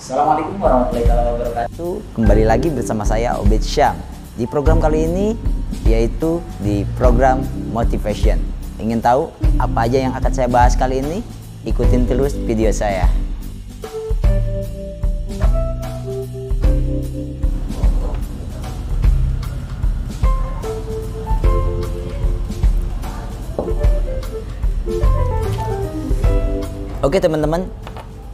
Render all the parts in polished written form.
Assalamualaikum warahmatullahi wabarakatuh. Kembali lagi bersama saya Obed Syam di program kali ini, yaitu di program Motivation. Ingin tahu apa aja yang akan saya bahas kali ini? Ikutin terus video saya. Oke teman-teman,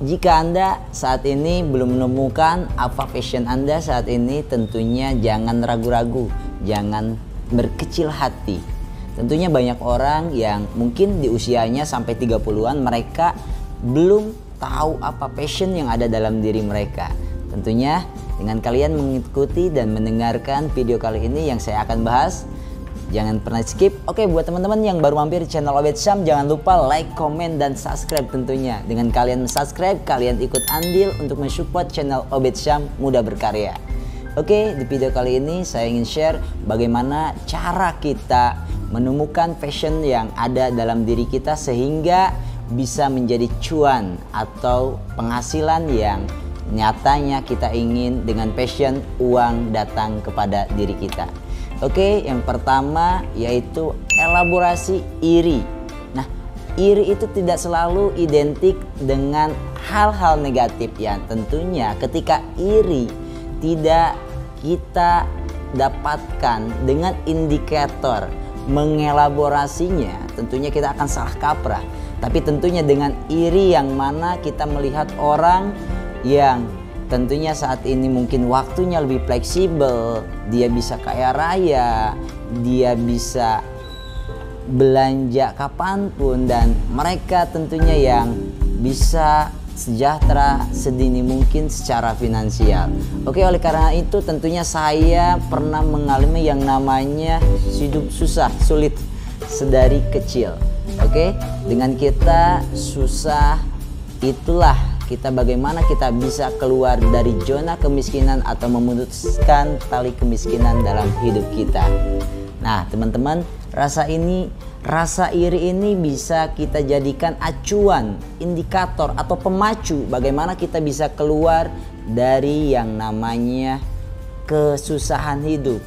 jika Anda saat ini belum menemukan apa passion Anda saat ini, tentunya jangan ragu-ragu, jangan berkecil hati. Tentunya banyak orang yang mungkin di usianya sampai 30-an mereka belum tahu apa passion yang ada dalam diri mereka. Tentunya dengan kalian mengikuti dan mendengarkan video kali ini yang saya akan bahas, jangan pernah skip. Oke, buat teman-teman yang baru mampir di channel Obed Syam, jangan lupa like, komen, dan subscribe tentunya. Dengan kalian subscribe, kalian ikut andil untuk mensupport channel Obed Syam Muda Berkarya. Oke, di video kali ini saya ingin share bagaimana cara kita menemukan passion yang ada dalam diri kita sehingga bisa menjadi cuan atau penghasilan yang nyatanya kita ingin. Dengan passion, uang datang kepada diri kita. Oke, yang pertama yaitu elaborasi iri. Nah, iri itu tidak selalu identik dengan hal-hal negatif ya. Tentunya ketika iri tidak kita dapatkan dengan indikator mengelaborasinya, tentunya kita akan salah kaprah. Tapi tentunya dengan iri yang mana kita melihat orang yang tentunya saat ini mungkin waktunya lebih fleksibel, dia bisa kaya raya, dia bisa belanja kapanpun, dan mereka tentunya yang bisa sejahtera sedini mungkin secara finansial. Oke, oleh karena itu tentunya saya pernah mengalami yang namanya hidup susah, sulit sedari kecil. Oke, dengan kita susah itulah kita bagaimana kita bisa keluar dari zona kemiskinan atau memutuskan tali kemiskinan dalam hidup kita. Nah teman-teman, rasa iri ini bisa kita jadikan acuan, indikator atau pemacu bagaimana kita bisa keluar dari yang namanya kesusahan hidup.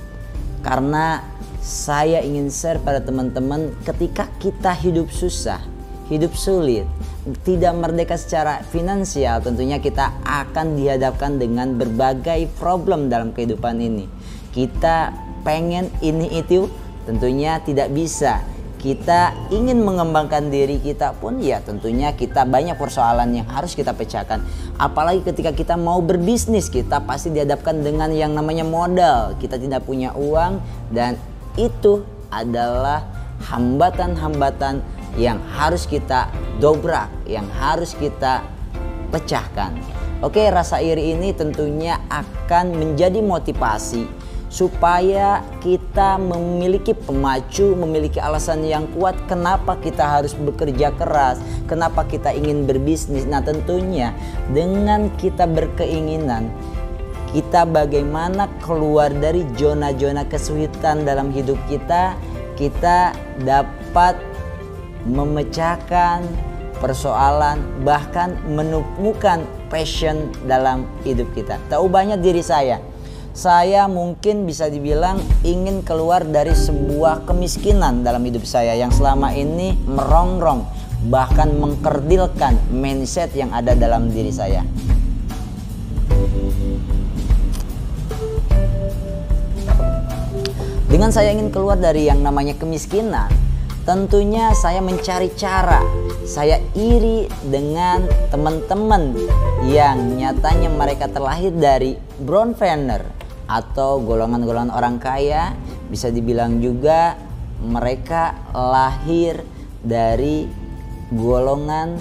Karena saya ingin share pada teman-teman, ketika kita hidup susah, hidup sulit, tidak merdeka secara finansial, tentunya kita akan dihadapkan dengan berbagai problem dalam kehidupan ini. Kita pengen ini itu tentunya tidak bisa. Kita ingin mengembangkan diri kita pun ya tentunya kita banyak persoalan yang harus kita pecahkan. Apalagi ketika kita mau berbisnis, kita pasti dihadapkan dengan yang namanya modal. Kita tidak punya uang, dan itu adalah hambatan-hambatan yang harus kita dobrak, yang harus kita pecahkan. Oke, rasa iri ini tentunya akan menjadi motivasi supaya kita memiliki pemacu, memiliki alasan yang kuat kenapa kita harus bekerja keras, kenapa kita ingin berbisnis. Nah tentunya dengan kita berkeinginan, kita bagaimana keluar dari zona-zona kesulitan dalam hidup kita, kita dapat memecahkan persoalan, bahkan menemukan passion dalam hidup kita. Tahu banyak diri saya mungkin bisa dibilang ingin keluar dari sebuah kemiskinan dalam hidup saya yang selama ini merongrong, bahkan mengkerdilkan mindset yang ada dalam diri saya. Dengan saya ingin keluar dari yang namanya kemiskinan, tentunya saya mencari cara. Saya iri dengan teman-teman yang nyatanya mereka terlahir dari breadwinner atau golongan-golongan orang kaya. Bisa dibilang juga mereka lahir dari golongan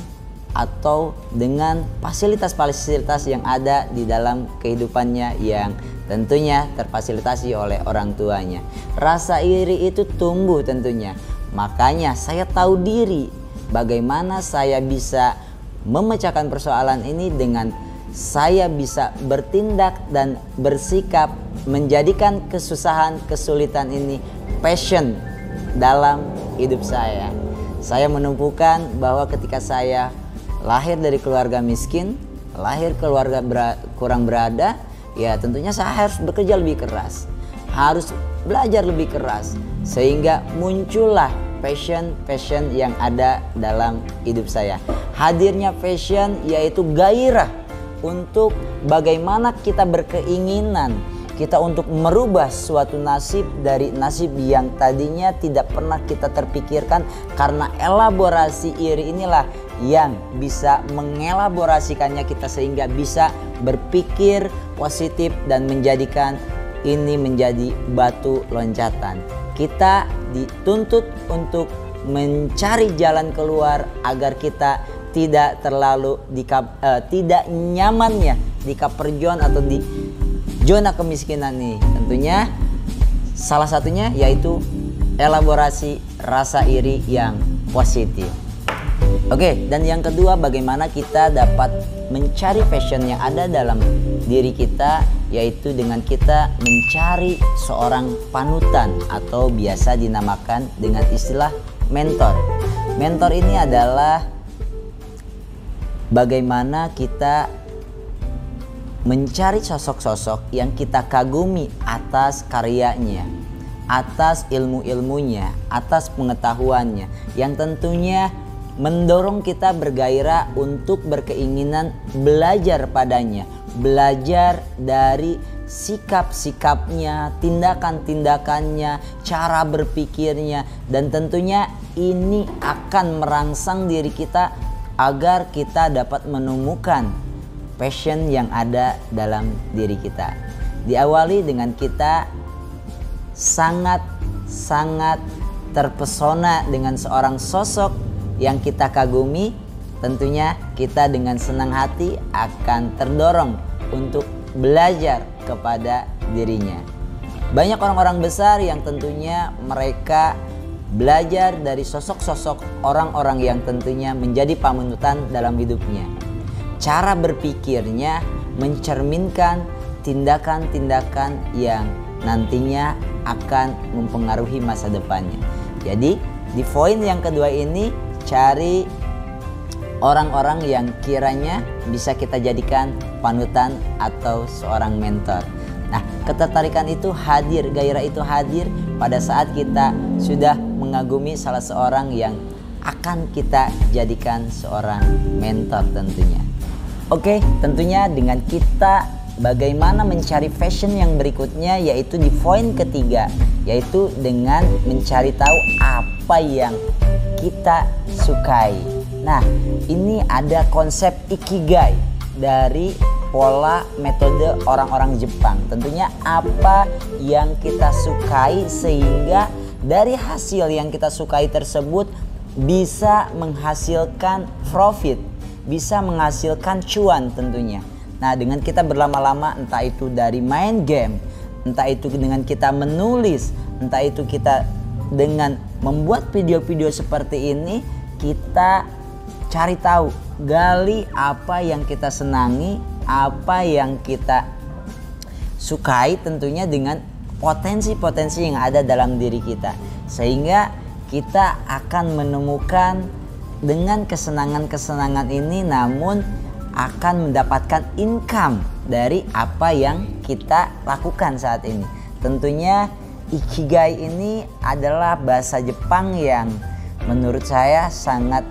atau dengan fasilitas-fasilitas yang ada di dalam kehidupannya yang tentunya terfasilitasi oleh orang tuanya. Rasa iri itu tumbuh tentunya. Makanya saya tahu diri bagaimana saya bisa memecahkan persoalan ini dengan saya bisa bertindak dan bersikap menjadikan kesusahan, kesulitan ini passion dalam hidup saya. Saya menemukan bahwa ketika saya lahir dari keluarga miskin, lahir keluarga kurang berada, ya tentunya saya harus bekerja lebih keras, harus belajar lebih keras, sehingga muncullah passion yang ada dalam hidup saya. Hadirnya passion yaitu gairah untuk bagaimana kita berkeinginan kita untuk merubah suatu nasib dari nasib yang tadinya tidak pernah kita terpikirkan, karena elaborasi iri inilah yang bisa mengelaborasikannya kita sehingga bisa berpikir positif dan menjadikan ini menjadi batu loncatan. Kita dituntut untuk mencari jalan keluar agar kita tidak terlalu tidak nyamannya di comfort zone atau di zona kemiskinan nih. Tentunya salah satunya yaitu elaborasi rasa iri yang positif. Oke, dan yang kedua, bagaimana kita dapat mencari passion yang ada dalam diri kita, yaitu dengan kita mencari seorang panutan atau biasa dinamakan dengan istilah mentor. Mentor ini adalah bagaimana kita mencari sosok-sosok yang kita kagumi atas karyanya, atas ilmu-ilmunya, atas pengetahuannya, yang tentunya mendorong kita bergairah untuk berkeinginan belajar padanya, belajar dari sikap-sikapnya, tindakan-tindakannya, cara berpikirnya, dan tentunya ini akan merangsang diri kita agar kita dapat menemukan passion yang ada dalam diri kita. Diawali dengan kita sangat terpesona dengan seorang sosok yang kita kagumi, tentunya kita dengan senang hati akan terdorong untuk belajar kepada dirinya. Banyak orang-orang besar yang tentunya mereka belajar dari sosok-sosok orang-orang yang tentunya menjadi panutan dalam hidupnya. Cara berpikirnya mencerminkan tindakan-tindakan yang nantinya akan mempengaruhi masa depannya. Jadi di poin yang kedua ini, cari orang-orang yang kiranya bisa kita jadikan panutan atau seorang mentor. Nah, ketertarikan itu hadir, gairah itu hadir pada saat kita sudah mengagumi salah seorang yang akan kita jadikan seorang mentor tentunya. Oke, tentunya dengan kita bagaimana mencari passion yang berikutnya, yaitu di poin ketiga, yaitu dengan mencari tahu apa yang kita sukai. Nah, ini ada konsep ikigai dari pola metode orang-orang Jepang. Tentunya apa yang kita sukai sehingga dari hasil yang kita sukai tersebut bisa menghasilkan profit, bisa menghasilkan cuan tentunya. Nah, dengan kita berlama-lama, entah itu dari main game, entah itu dengan kita menulis, entah itu kita dengan membuat video-video seperti ini, kita cari tahu, gali apa yang kita senangi, apa yang kita sukai tentunya dengan potensi-potensi yang ada dalam diri kita, sehingga kita akan menemukan dengan kesenangan-kesenangan ini, namun akan mendapatkan income dari apa yang kita lakukan saat ini. Tentunya ikigai ini adalah bahasa Jepang yang menurut saya sangat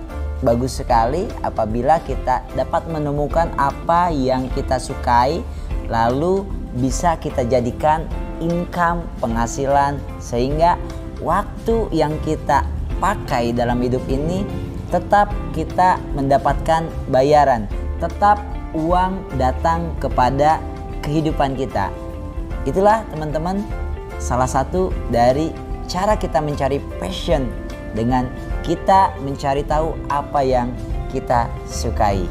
bagus sekali apabila kita dapat menemukan apa yang kita sukai, lalu bisa kita jadikan income, penghasilan, sehingga waktu yang kita pakai dalam hidup ini tetap kita mendapatkan bayaran, tetap uang datang kepada kehidupan kita. Itulah teman-teman salah satu dari cara kita mencari passion, dengan kita mencari tahu apa yang kita sukai.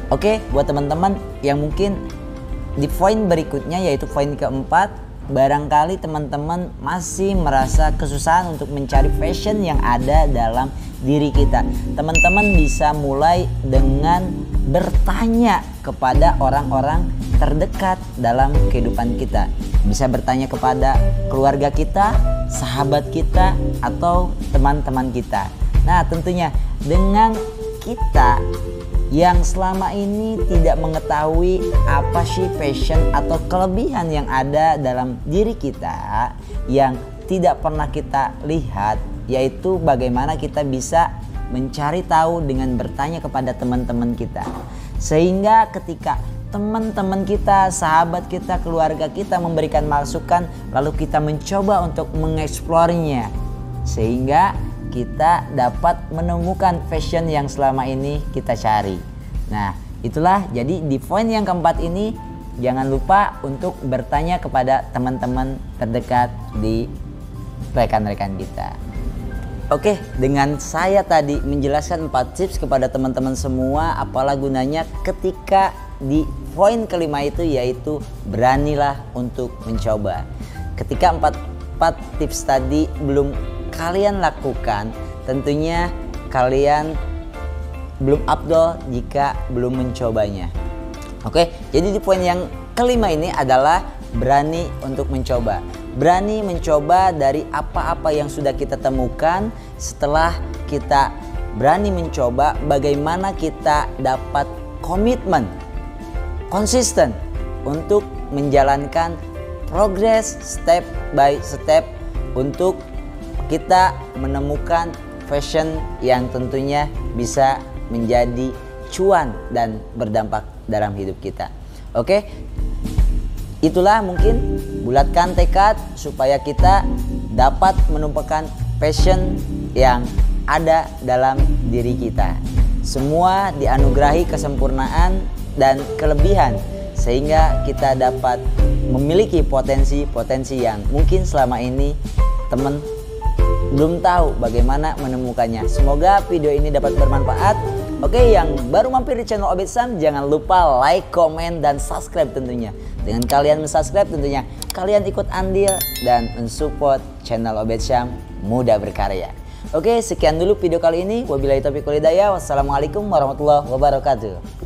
Oke, buat teman-teman yang mungkin di poin berikutnya, yaitu poin keempat, barangkali teman-teman masih merasa kesusahan untuk mencari passion yang ada dalam diri kita. Teman-teman bisa mulai dengan bertanya kepada orang-orang terdekat dalam kehidupan kita. Bisa bertanya kepada keluarga kita, sahabat kita, atau teman-teman kita. Nah, tentunya dengan kita yang selama ini tidak mengetahui apa sih passion atau kelebihan yang ada dalam diri kita yang tidak pernah kita lihat, yaitu bagaimana kita bisa mencari tahu dengan bertanya kepada teman-teman kita. Sehingga ketika teman-teman kita, sahabat kita, keluarga kita memberikan masukan, lalu kita mencoba untuk mengeksplornya, sehingga kita dapat menemukan passion yang selama ini kita cari. Nah, itulah jadi di poin yang keempat ini, jangan lupa untuk bertanya kepada teman-teman terdekat di rekan-rekan kita. Oke, dengan saya tadi menjelaskan 4 tips kepada teman-teman semua, apalah gunanya ketika di poin kelima itu, yaitu beranilah untuk mencoba. Ketika 4 tips tadi belum kalian lakukan, tentunya kalian belum afdol jika belum mencobanya. Oke, jadi di poin yang kelima ini adalah berani untuk mencoba. Berani mencoba dari apa-apa yang sudah kita temukan. Setelah kita berani mencoba, bagaimana kita dapat komitmen konsisten untuk menjalankan progres step by step untuk kita menemukan passion yang tentunya bisa menjadi cuan dan berdampak dalam hidup kita. Oke, itulah mungkin, bulatkan tekad supaya kita dapat menemukan passion yang ada dalam diri kita. Semua dianugerahi kesempurnaan dan kelebihan, sehingga kita dapat memiliki potensi-potensi yang mungkin selama ini teman belum tahu bagaimana menemukannya. Semoga video ini dapat bermanfaat. Oke, yang baru mampir di channel Obed Syam, jangan lupa like, komen, dan subscribe tentunya. Dengan kalian subscribe tentunya kalian ikut andil dan mensupport channel Obed Syam Muda Berkarya. Oke, sekian dulu video kali ini. Wabillahi taufiq wal hidayah. Wassalamualaikum warahmatullahi wabarakatuh.